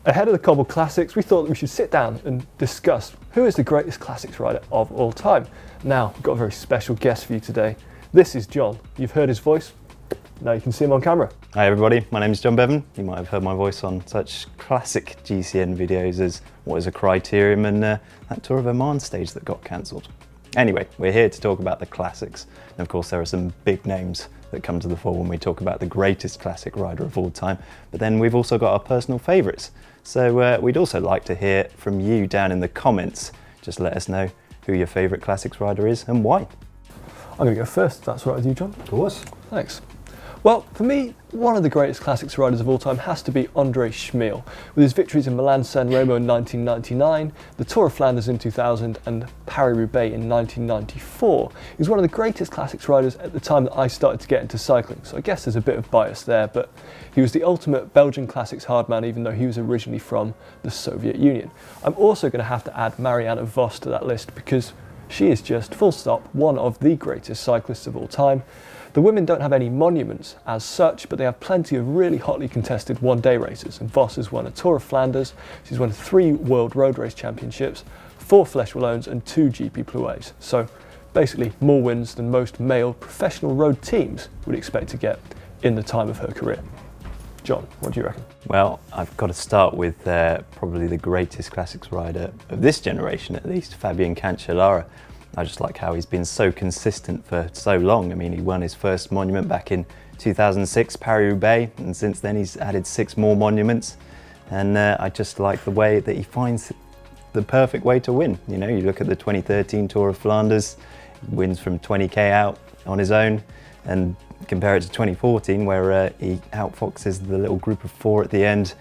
Ahead of the Cobble Classics, we thought that we should sit down and discuss who is the greatest classics rider of all time. Now, we've got a very special guest for you today. This is John. You've heard his voice. Now you can see him on camera. Hi everybody, my name is John Bevan. You might have heard my voice on such classic GCN videos as What is a Criterium and that Tour of Oman stage that got cancelled. Anyway, we're here to talk about the classics. And of course there are some big names that come to the fore when we talk about the greatest classic rider of all time. But then we've also got our personal favourites. So we'd also like to hear from you down in the comments. Just let us know who your favourite classics rider is and why. I'm going to go first, if that's all right with you, John. Of course. Thanks. Well, for me, one of the greatest classics riders of all time has to be Andrei Tchmil, with his victories in Milan-San Remo in 1999, the Tour of Flanders in 2000 and Paris-Roubaix in 1994. He was one of the greatest classics riders at the time that I started to get into cycling, so I guess there's a bit of bias there, but he was the ultimate Belgian classics hardman, even though he was originally from the Soviet Union. I'm also going to have to add Marianne Vos to that list because she is just, full stop, one of the greatest cyclists of all time. The women don't have any monuments as such, but they have plenty of really hotly contested one-day races. And Vos has won a Tour of Flanders, she's won 3 World Road Race Championships, 4 Flèche Wallones and 2 GP Plouets. So basically more wins than most male professional road teams would expect to get in the time of her career. John, what do you reckon? Well, I've got to start with probably the greatest classics rider of this generation at least, Fabian Cancellara. I just like how he's been so consistent for so long. I mean, he won his first monument back in 2006, Paris-Roubaix, and since then he's added 6 more monuments. And I just like the way that he finds the perfect way to win. You know, you look at the 2013 Tour of Flanders, he wins from 20k out on his own, and compare it to 2014 where he outfoxes the little group of 4 at the end.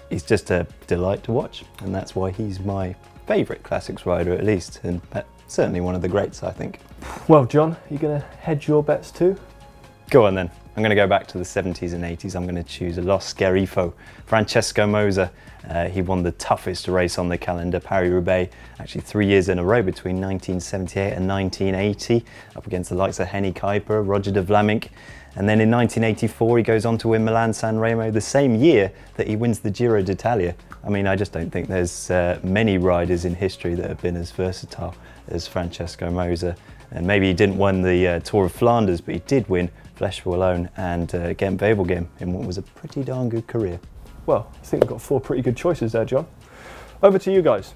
He's just a delight to watch, and that's why he's my favourite classics rider at least, and certainly one of the greats, I think. Well, John, are you going to hedge your bets too? Go on then. I'm going to go back to the 70s and 80s. I'm going to choose a Los Scherifo, Francesco Moser. He won the toughest race on the calendar, Paris-Roubaix, actually 3 years in a row between 1978 and 1980, up against the likes of Henny Kuiper, Roger de Vlamingh. And then in 1984, he goes on to win Milan-San Remo the same year that he wins the Giro d'Italia. I mean, I just don't think there's many riders in history that have been as versatile as Francesco Moser. And maybe he didn't win the Tour of Flanders, but he did win Flèche Wallonne and Ghent-Wevelgem in what was a pretty darn good career. Well, I think we've got 4 pretty good choices there, John. Over to you guys.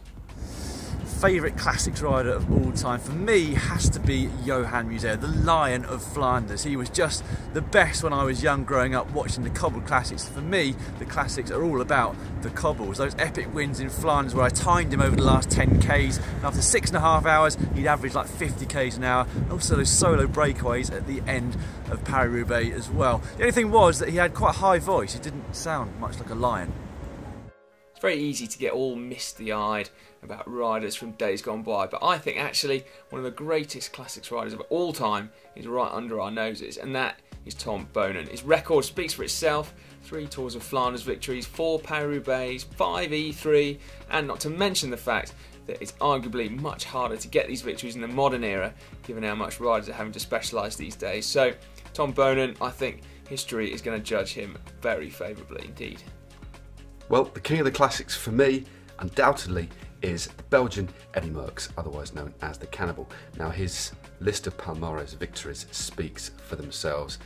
Favourite classics rider of all time for me has to be Johan, the Lion of Flanders. He was just the best when I was young growing up watching the Cobble Classics. For me, the classics are all about the cobbles, those epic wins in Flanders where I timed him over the last 10k's, and after 6.5 hours he'd average like 50k's an hour, and also those solo breakaways at the end of Paris-Roubaix as well. The only thing was that he had quite a high voice, he didn't sound much like a lion. It's very easy to get all misty-eyed about riders from days gone by, but I think actually one of the greatest classics riders of all time is right under our noses, and that is Tom Bonin. His record speaks for itself: 3 Tours of Flanders victories, 4 Paris-Roubaix, 5 E3, and not to mention the fact that it's arguably much harder to get these victories in the modern era, given how much riders are having to specialise these days. So Tom Bonin, I think history is going to judge him very favourably indeed. Well, the king of the classics for me, undoubtedly, is Belgian Eddy Merckx, otherwise known as the Cannibal. Now, his list of Palmares victories speaks for themselves.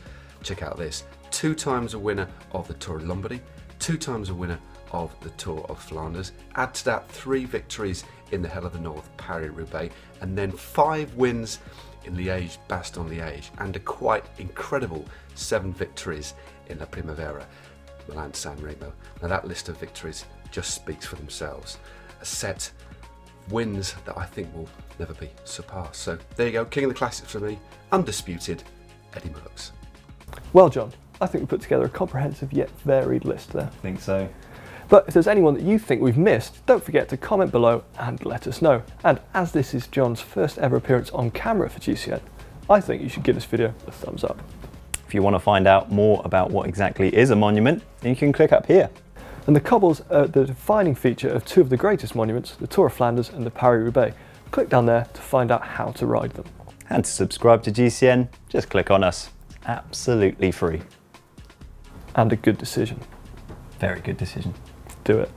Check out this: 2 times a winner of the Tour of Lombardy, 2 times a winner of the Tour of Flanders. Add to that 3 victories in the Hell of the North, Paris-Roubaix, and then 5 wins in Liège, Bastogne-Liège, and a quite incredible 7 victories in La Primavera, Milan-San Remo. Now that list of victories just speaks for themselves. A set of wins that I think will never be surpassed. So there you go, king of the classics for me, undisputed, Eddy Merckx. Well, John, I think we put together a comprehensive yet varied list there. I think so. But if there's anyone that you think we've missed, don't forget to comment below and let us know. And as this is John's first ever appearance on camera for GCN, I think you should give this video a thumbs up. If you want to find out more about what exactly is a monument, then you can click up here. And the cobbles are the defining feature of 2 of the greatest monuments, the Tour of Flanders and the Paris-Roubaix. Click down there to find out how to ride them. And to subscribe to GCN, just click on us. It's absolutely free. And a good decision. Very good decision. do it.